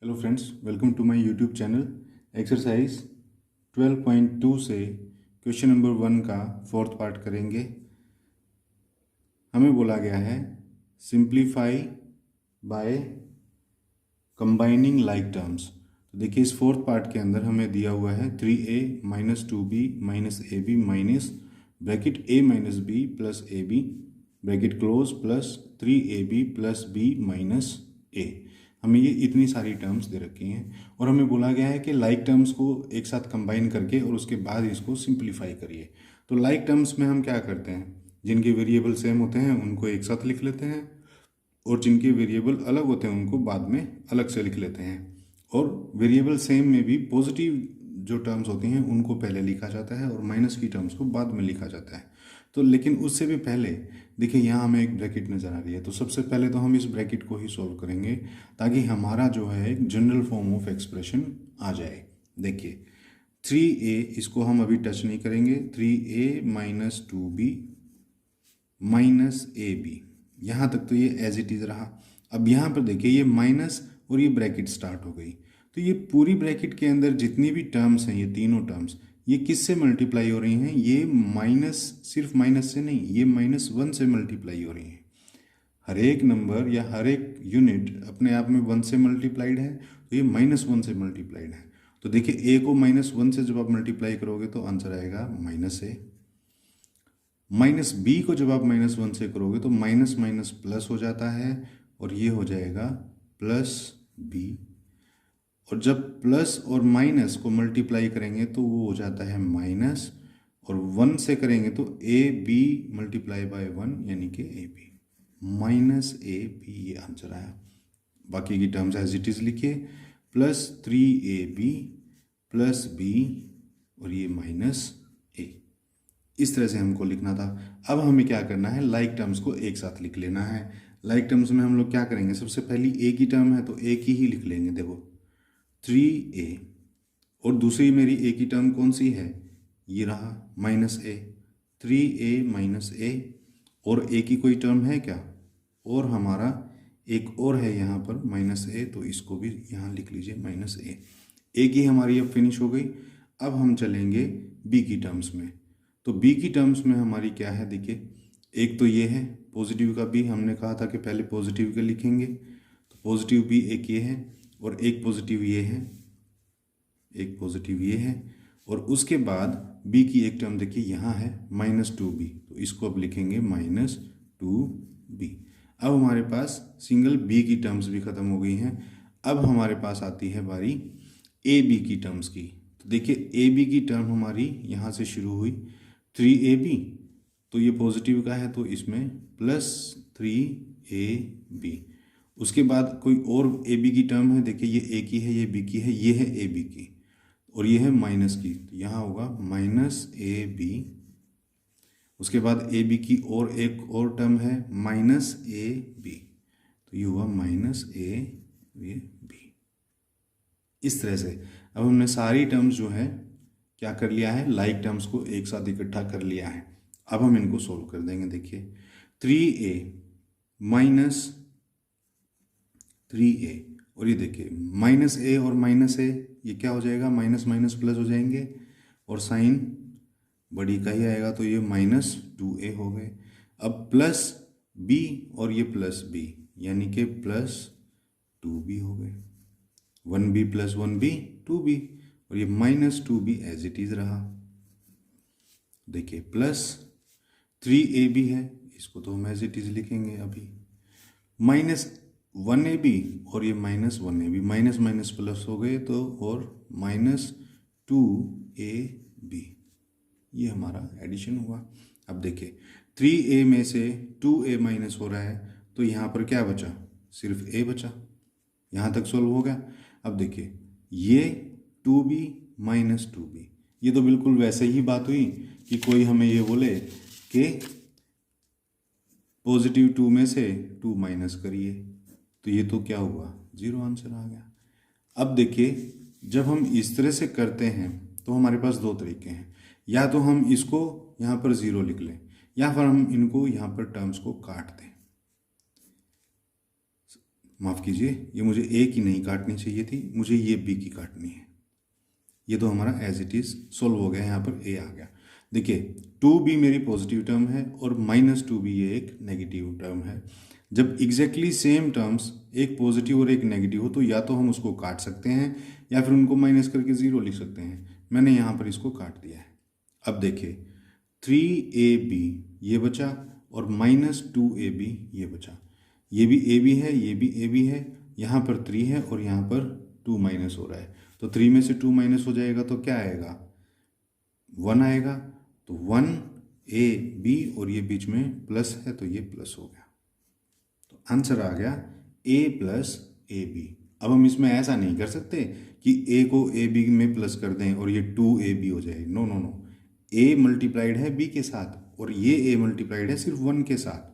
Hello friends, welcome to my YouTube channel. Exercise 12.2 से question number 1 का fourth part करेंगे। हमें बोला गया है simplify by combining like terms. तो देखिए, इस फोर्थ पार्ट के अंदर हमें दिया हुआ है 3a minus 2b minus A B minus bracket a minus B plus A B bracket close plus 3ab plus b minus a। हमें ये इतनी सारी टर्म्स दे रखी हैं और हमें बोला गया है कि लाइक टर्म्स को एक साथ कंबाइन करके और उसके बाद इसको सिंप्लीफाई करिए। तो लाइक टर्म्स में हम क्या करते हैं, जिनके वेरिएबल सेम होते हैं उनको एक साथ लिख लेते हैं और जिनके वेरिएबल अलग होते हैं उनको बाद में अलग से लिख लेते हैं। और वेरिएबल सेम में भी पॉजिटिव जो टर्म्स होती हैं उनको पहले लिखा जाता है और माइनस की टर्म्स को बाद में लिखा जाता है। तो लेकिन उससे भी पहले देखिए, यहाँ हमें एक ब्रैकेट नज़र आ रही है, तो सबसे पहले तो हम इस ब्रैकेट को ही सॉल्व करेंगे ताकि हमारा जो है एक जनरल फॉर्म ऑफ एक्सप्रेशन आ जाए। देखिए 3a, इसको हम अभी टच नहीं करेंगे। 3a minus 2b minus A B, यहाँ तक तो ये एज इट इज़ रहा। अब यहाँ पर देखिए, ये माइनस और ये ब्रैकेट स्टार्ट हो गई, तो ये पूरी ब्रैकेट के अंदर जितनी भी टर्म्स हैं, ये तीनों टर्म्स ये किससे मल्टीप्लाई हो रही हैं? ये माइनस, सिर्फ माइनस से नहीं, ये -1 से मल्टीप्लाई हो रही हैं। हर एक नंबर या हर एक यूनिट अपने आप में 1 से मल्टीप्लाइड है, तो ये -1 से मल्टीप्लाइड है। तो देखिए, a को -1 से जब आप मल्टीप्लाई करोगे तो आंसर आएगा -a। माइनस बी को जब आप -1 से करोगे तो माइनस माइनस प्लस हो जाता है और ये हो जाएगा +b। और जब प्लस और माइनस को मल्टीप्लाई करेंगे तो वो हो जाता है माइनस, और 1 से करेंगे तो ए बी मल्टीप्लाई बाय 1 यानी कि ए बी, -ab, ये आंसर आया। बाकी की टर्म्स एज इट इज़ लिखिए, +3ab प्लस बी और ये -a। इस तरह से हमको लिखना था। अब हमें क्या करना है, लाइक टर्म्स को एक साथ लिख लेना है। लाइक टर्म्स में हम लोग क्या करेंगे, सबसे पहली ए की टर्म है तो ए की ही लिख लेंगे। देखो 3a, और दूसरी मेरी ए की टर्म कौन सी है, ये रहा -a, 3a माइनस ए। और ए की कोई टर्म है क्या, और हमारा एक और है यहाँ पर -a, तो इसको भी यहाँ लिख लीजिए -a। ए की हमारी अब फिनिश हो गई। अब हम चलेंगे बी की टर्म्स में। तो बी की टर्म्स में हमारी क्या है, देखिए, एक तो ये है पॉजिटिव का बी, हमने कहा था कि पहले पॉजिटिव के लिखेंगे, तो पॉजिटिव बी एक ये है और एक पॉजिटिव ये है, एक पॉजिटिव ये है। और उसके बाद बी की एक टर्म देखिए यहाँ है -2b, तो इसको अब लिखेंगे -2b। अब हमारे पास सिंगल बी की टर्म्स भी ख़त्म हो गई हैं। अब हमारे पास आती है बारी ए बी की टर्म्स की। तो देखिए, ए बी की टर्म हमारी यहाँ से शुरू हुई 3ab, तो ये पॉजिटिव का है तो इसमें +3ab। उसके बाद कोई और ए बी की टर्म है, देखिए ये ए की है, ये बी की है, ये है ए बी की, और ये है माइनस की, तो यहाँ होगा -ab। उसके बाद ए बी की और एक और टर्म है -ab, तो ये हुआ -ab। इस तरह से अब हमने सारी टर्म्स जो है क्या कर लिया है, लाइक टर्म्स को एक साथ इकट्ठा कर लिया है। अब हम इनको सोल्व कर देंगे। देखिए 3a माइनस 3a, और ये देखिए -a और -a, ये क्या हो जाएगा, माइनस माइनस प्लस हो जाएंगे और साइन बड़ी का ही आएगा, तो ये -2a हो गए। अब प्लस b और ये प्लस b, यानी कि +2b हो गए। 1b + 1b 2b, और ये -2b एज इट इज़ रहा। देखिए +3ab है, इसको तो हम एज इट इज़ लिखेंगे अभी, -1ab और ये -1ab, माइनस माइनस प्लस हो गए तो, और -2ab, ये हमारा एडिशन हुआ। अब देखिए 3a में से 2a माइनस हो रहा है, तो यहाँ पर क्या बचा, सिर्फ a बचा। यहाँ तक सोल्व हो गया। अब देखिए ये 2b - 2b, ये तो बिल्कुल वैसे ही बात हुई कि कोई हमें ये बोले कि +2 में से 2 माइनस करिए, तो ये तो क्या हुआ, 0 आंसर आ गया। अब देखिए, जब हम इस तरह से करते हैं तो हमारे पास दो तरीके हैं, या तो हम इसको यहाँ पर 0 लिख लें, या फिर हम इनको यहाँ पर टर्म्स को काट दें। माफ़ कीजिए, ये मुझे ए की नहीं काटनी चाहिए थी, मुझे ये बी की काटनी है। ये तो हमारा एज इट इज़ सोल्व हो गया, यहाँ पर ए आ गया। देखिए 2b मेरी पॉजिटिव टर्म है और -2b ये एक नेगेटिव टर्म है। जब एग्जैक्टली सेम टर्म्स एक पॉजिटिव और एक नेगेटिव हो तो या तो हम उसको काट सकते हैं या फिर उनको माइनस करके ज़ीरो लिख सकते हैं। मैंने यहाँ पर इसको काट दिया है। अब देखिए 3ab ये बचा और -2ab ये बचा। ये भी ab है, ये भी ab है, यहाँ पर 3 है और यहाँ पर 2 माइनस हो रहा है। तो 3 में से 2 माइनस हो जाएगा तो क्या आएगा, 1 आएगा। तो 1ab और ये बीच में प्लस है तो ये प्लस हो गया। तो आंसर आ गया a + ab। अब हम इसमें ऐसा नहीं कर सकते कि a को ab में प्लस कर दें और ये 2ab हो जाए। No no no, a multiplied है b के साथ और ये a मल्टीप्लाइड है सिर्फ 1 के साथ,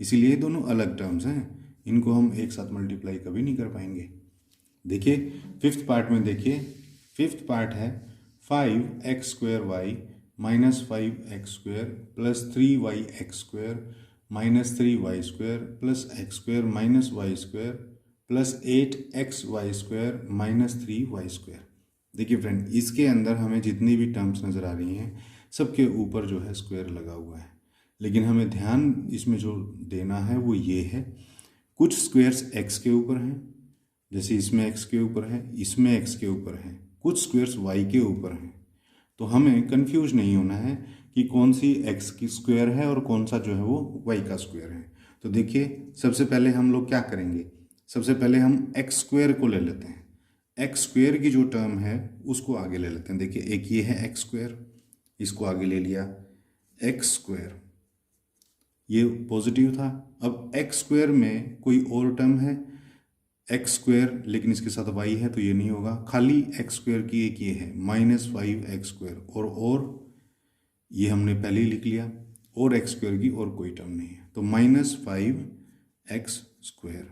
इसीलिए दोनों अलग टर्म्स हैं, इनको हम एक साथ मल्टीप्लाई कभी नहीं कर पाएंगे। देखिए फिफ्थ पार्ट में, देखिए फिफ्थ पार्ट है 5x² minus 5x² plus 3yx² minus 3y² plus x² minus y² plus 8xy² minus 3y²। देखिए फ्रेंड, इसके अंदर हमें जितनी भी टर्म्स नज़र आ रही हैं सबके ऊपर जो है स्क्वायर लगा हुआ है, लेकिन हमें ध्यान इसमें जो देना है वो ये है, कुछ स्क्वायर्स x के ऊपर हैं, जैसे इसमें x के ऊपर है, इसमें x के ऊपर है, कुछ स्क्वायर्स y के ऊपर हैं। तो हमें कंफ्यूज नहीं होना है कि कौन सी x की स्क्वायर है और कौन सा जो है वो y का स्क्वायर है। तो देखिए सबसे पहले हम लोग क्या करेंगे, सबसे पहले हम x² को ले लेते हैं। x² की जो टर्म है उसको आगे ले लेते हैं। देखिए एक ये है x², इसको आगे ले लिया, x², ये पॉजिटिव था। अब x² में कोई और टर्म है x², लेकिन इसके साथ y है तो ये नहीं होगा, खाली x² की एक ये है -5x², और ये हमने पहले ही लिख लिया, और x² की और कोई टर्म नहीं है तो -5x²।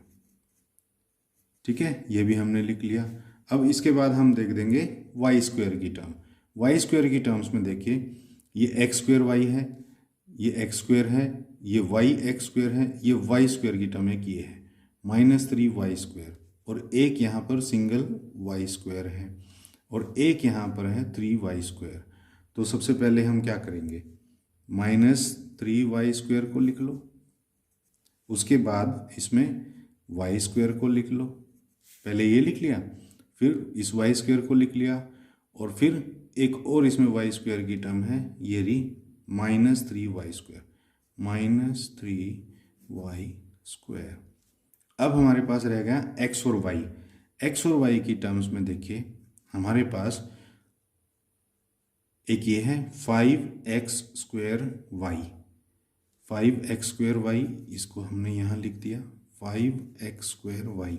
ठीक है, ये भी हमने लिख लिया। अब इसके बाद हम देख देंगे y² की टर्म। y² की टर्म्स में देखिए ये x² है, ये x² है, ये yx² है, ये y² की टर्म एक ये है -3y², और एक यहाँ पर सिंगल y² है और एक यहाँ पर है 3y²। तो सबसे पहले हम क्या करेंगे, -3y² को लिख लो, उसके बाद इसमें y² को लिख लो, पहले ये लिख लिया, फिर इस y² को लिख लिया, और फिर एक और इसमें y² की टर्म है, ये रही -3y², -3y²। अब हमारे पास रह गया x और y। x और y की टर्म्स में देखिए हमारे पास एक ये है 5x²y, 5x²y, इसको हमने यहाँ लिख दिया 5x²y।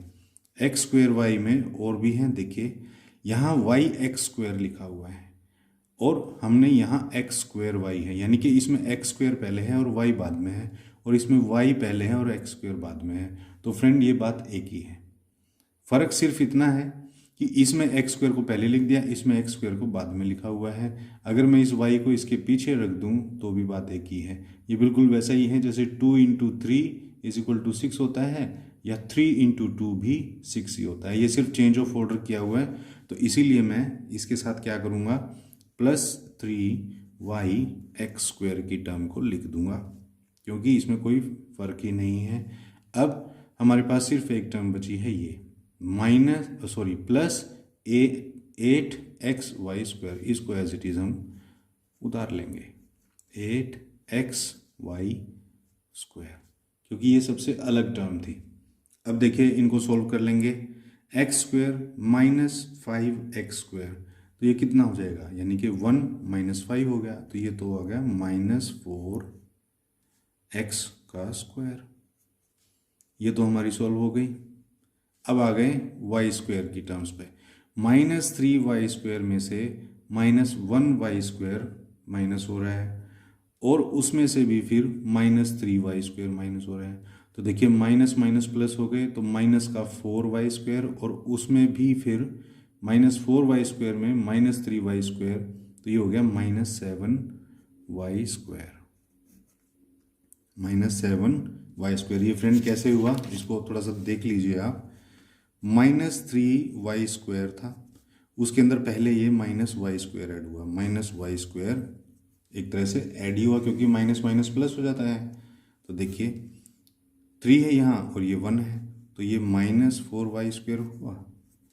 x²y में और भी हैं, देखिए यहाँ yx² लिखा हुआ है और हमने यहाँ x²y है, यानी कि इसमें x² पहले है और y बाद में है, और इसमें y पहले है और x² बाद में है। तो फ्रेंड ये बात एक ही है, फ़र्क सिर्फ इतना है कि इसमें x² को पहले लिख दिया, इसमें x² को बाद में लिखा हुआ है। अगर मैं इस y को इसके पीछे रख दूं तो भी बात एक ही है। ये बिल्कुल वैसा ही है जैसे 2 × 3 = 6 होता है, या 3 × 2 भी 6 ही होता है। ये सिर्फ चेंज ऑफ ऑर्डर किया हुआ है, तो इसीलिए मैं इसके साथ क्या करूँगा, +3yx² की टर्म को लिख दूंगा, क्योंकि इसमें कोई फ़र्क ही नहीं है। अब हमारे पास सिर्फ एक टर्म बची है, ये +8xy², इसको एज इट इज़ हम उतार लेंगे 8xy², क्योंकि ये सबसे अलग टर्म थी। अब देखिए इनको सोल्व कर लेंगे, x² -5x², तो ये कितना हो जाएगा, यानी कि 1 - 5 हो गया, तो ये तो आ गया -4x²। ये तो हमारी सॉल्व हो गई। अब आ गए y² की टर्म्स पे, -3y² में से -1y² माइनस हो रहा है, और उसमें से भी फिर -3y² माइनस हो रहा है। तो देखिए माइनस माइनस प्लस हो गए, तो माइनस का 4y², और उसमें भी फिर -4y² में -3y², तो ये हो गया -7y², -7 वाई स्क्वायर। ये फ्रेंड कैसे हुआ इसको थोड़ा सा देख लीजिए आप। -3y² था, उसके अंदर पहले ये -y² ऐड हुआ, -y² एक तरह से ऐड ही हुआ क्योंकि माइनस माइनस प्लस हो जाता है। तो देखिए 3 है यहाँ और ये 1 है, तो ये -4y² हुआ।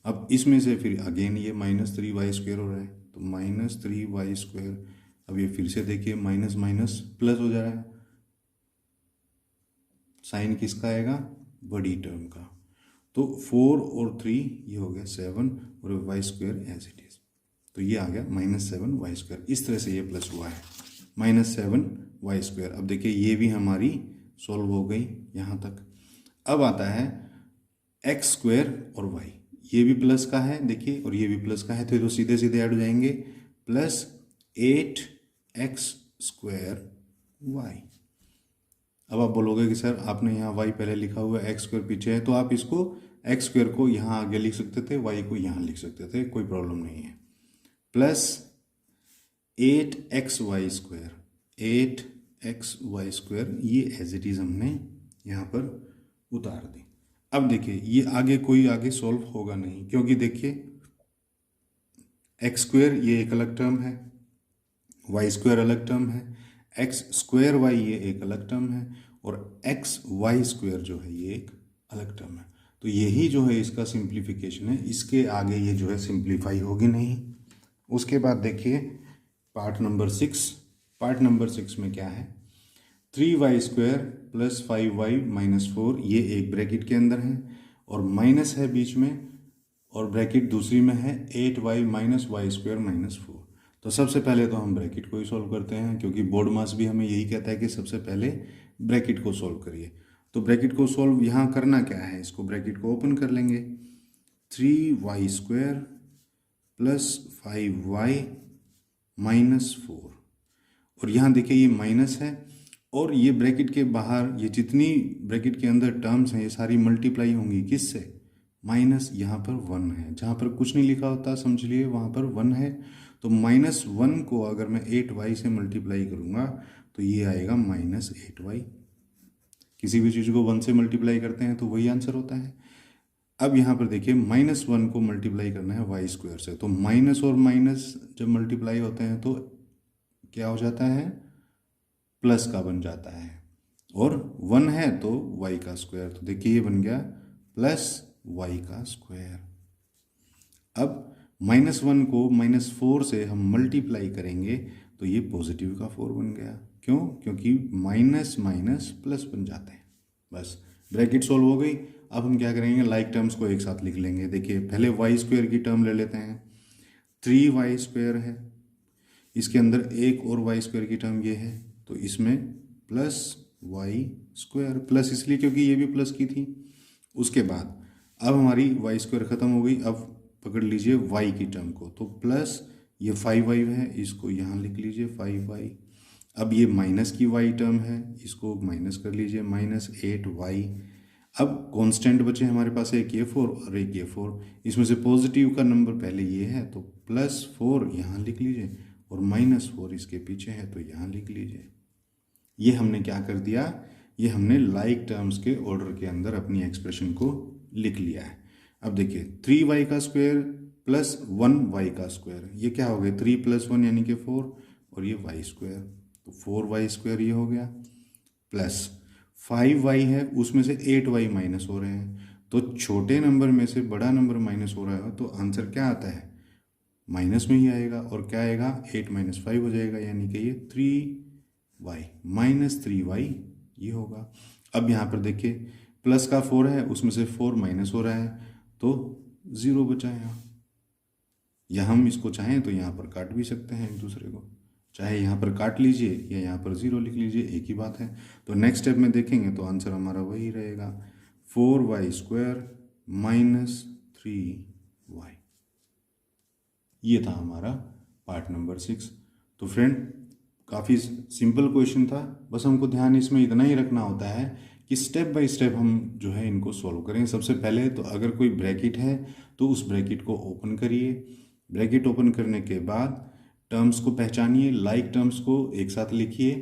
अब इसमें से फिर अगेन ये -3y² हो रहा है, तो -3y²। अब ये फिर से देखिए माइनस माइनस प्लस हो जा रहा है, साइन किसका आएगा, बड़ी टर्म का। तो 4 और 3 ये हो गया 7 और y² एज इट इज, तो ये आ गया -7y²। इस तरह से ये प्लस हुआ है -7y²। अब देखिए ये भी हमारी सॉल्व हो गई यहाँ तक। अब आता है x² और y, ये भी प्लस का है देखिए और ये भी प्लस का है, तो सीधे सीधे ऐड हो जाएंगे, +8x²y। अब आप बोलोगे कि सर आपने यहाँ y पहले लिखा हुआ है, x² पीछे है, तो आप इसको x² को यहाँ आगे लिख सकते थे, y को यहाँ लिख सकते थे, कोई प्रॉब्लम नहीं है। +8xy², 8xy² ये एज इट इज हमने यहाँ पर उतार दी। अब देखिए ये आगे कोई आगे सॉल्व होगा नहीं, क्योंकि देखिए x² ये एक अलग टर्म है, y² अलग टर्म है, x²y ये एक अलग टर्म है और xy² जो है ये एक अलग टर्म है। तो यही जो है इसका सिंप्लीफिकेशन है, इसके आगे ये जो है सिंप्लीफाई होगी नहीं। उसके बाद देखिए पार्ट नंबर 6। पार्ट नंबर 6 में क्या है, 3y² + 5y - 4, ये एक ब्रैकेट के अंदर है और माइनस है बीच में और ब्रैकेट दूसरी में है 8y - y² - 4। तो सबसे पहले तो हम ब्रैकेट को ही सॉल्व करते हैं, क्योंकि बोर्ड मास भी हमें यही कहता है कि सबसे पहले ब्रैकेट को सॉल्व करिए। तो ब्रैकेट को सॉल्व यहाँ करना क्या है, इसको ब्रैकेट को ओपन कर लेंगे, 3y² + 5y - 4, और यहाँ देखिए ये माइनस है और ये ब्रैकेट के बाहर ये जितनी ब्रैकेट के अंदर टर्म्स हैं ये सारी मल्टीप्लाई होंगी किससे, माइनस, यहाँ पर 1 है, जहाँ पर कुछ नहीं लिखा होता समझ लिए वहाँ पर 1 है। तो -1 को अगर मैं 8y से मल्टीप्लाई करूँगा तो ये आएगा -8y। किसी भी चीज़ को 1 से मल्टीप्लाई करते हैं तो वही आंसर होता है। अब यहाँ पर देखिए -1 को मल्टीप्लाई करना है y² से, तो माइनस और माइनस जब मल्टीप्लाई होते हैं तो क्या हो जाता है, प्लस का बन जाता है, और 1 है तो y का स्क्वायर, तो देखिए ये बन गया +y का स्क्वायर। अब -1 को -4 से हम मल्टीप्लाई करेंगे तो ये पॉजिटिव का 4 बन गया। क्यों, क्योंकि माइनस माइनस प्लस बन जाते हैं। बस ब्रैकेट सॉल्व हो गई। अब हम क्या करेंगे, लाइक टर्म्स को एक साथ लिख लेंगे। देखिए पहले y² की टर्म ले लेते हैं, 3y² है, इसके अंदर एक और y² की टर्म ये है, तो इसमें +y², प्लस इसलिए क्योंकि ये भी प्लस की थी। उसके बाद अब हमारी y² ख़त्म हो गई, अब पकड़ लीजिए y की टर्म को, तो प्लस ये 5y है, इसको यहाँ लिख लीजिए 5y। अब ये माइनस की y टर्म है, इसको माइनस कर लीजिए -8y। अब कांस्टेंट बचे हमारे पास एक ये 4 और एक ये 4, इसमें से पॉजिटिव का नंबर पहले ये है तो +4 यहाँ लिख लीजिए और -4 इसके पीछे है तो यहाँ लिख लीजिए। ये हमने क्या कर दिया, ये हमने लाइक टर्म्स के ऑर्डर के अंदर अपनी एक्सप्रेशन को लिख लिया है। अब देखिए 3y का स्क्वायर + 1y का स्क्वायर, ये क्या हो गया, 3 + 1 यानी कि 4 और ये y², तो 4y² ये हो गया, प्लस 5y है, उसमें से 8y माइनस हो रहे हैं, तो छोटे नंबर में से बड़ा नंबर माइनस हो रहा है तो आंसर क्या आता है, माइनस में ही आएगा, और क्या आएगा 8 - 5 हो जाएगा, यानी कि ये 3y -3y ये होगा। अब यहाँ पर देखिए प्लस का 4 है, उसमें से 4 माइनस हो रहा है तो 0 बचा यहाँ, या हम इसको चाहें तो यहाँ पर काट भी सकते हैं एक दूसरे को, चाहे यहाँ पर काट लीजिए या यहाँ पर 0 लिख लीजिए, एक ही बात है। तो नेक्स्ट स्टेप में देखेंगे तो आंसर हमारा वही रहेगा, 4y² - 3y। ये था हमारा पार्ट नंबर 6। तो फ्रेंड काफ़ी सिंपल क्वेश्चन था, बस हमको ध्यान इसमें इतना ही रखना होता है कि स्टेप बाय स्टेप हम जो है इनको सॉल्व करें। सबसे पहले तो अगर कोई ब्रैकेट है तो उस ब्रैकेट को ओपन करिए, ब्रैकेट ओपन करने के बाद टर्म्स को पहचानिए, लाइक टर्म्स को एक साथ लिखिए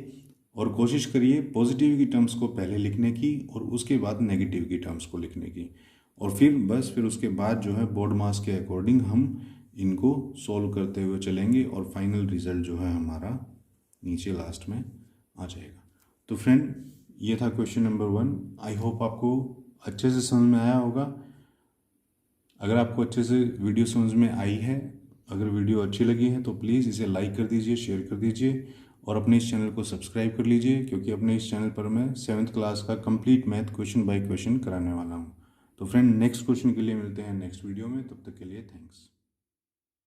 और कोशिश करिए पॉजिटिव की टर्म्स को पहले लिखने की और उसके बाद नेगेटिव की टर्म्स को लिखने की, और फिर उसके बाद जो है बोर्ड मास के अकॉर्डिंग हम इनको सॉल्व करते हुए चलेंगे और फाइनल रिजल्ट जो है हमारा नीचे लास्ट में आ जाएगा। तो फ्रेंड, ये था क्वेश्चन नंबर 1। आई होप आपको अच्छे से समझ में आया होगा। अगर आपको अच्छे से वीडियो समझ में आई है, अगर वीडियो अच्छी लगी है तो प्लीज़ इसे लाइक कर दीजिए, शेयर कर दीजिए और अपने इस चैनल को सब्सक्राइब कर लीजिए, क्योंकि अपने इस चैनल पर मैं 7th क्लास का complete math question by question कराने वाला हूँ। तो फ्रेंड, नेक्स्ट क्वेश्चन के लिए मिलते हैं नेक्स्ट वीडियो में। तब तक के लिए थैंक्स।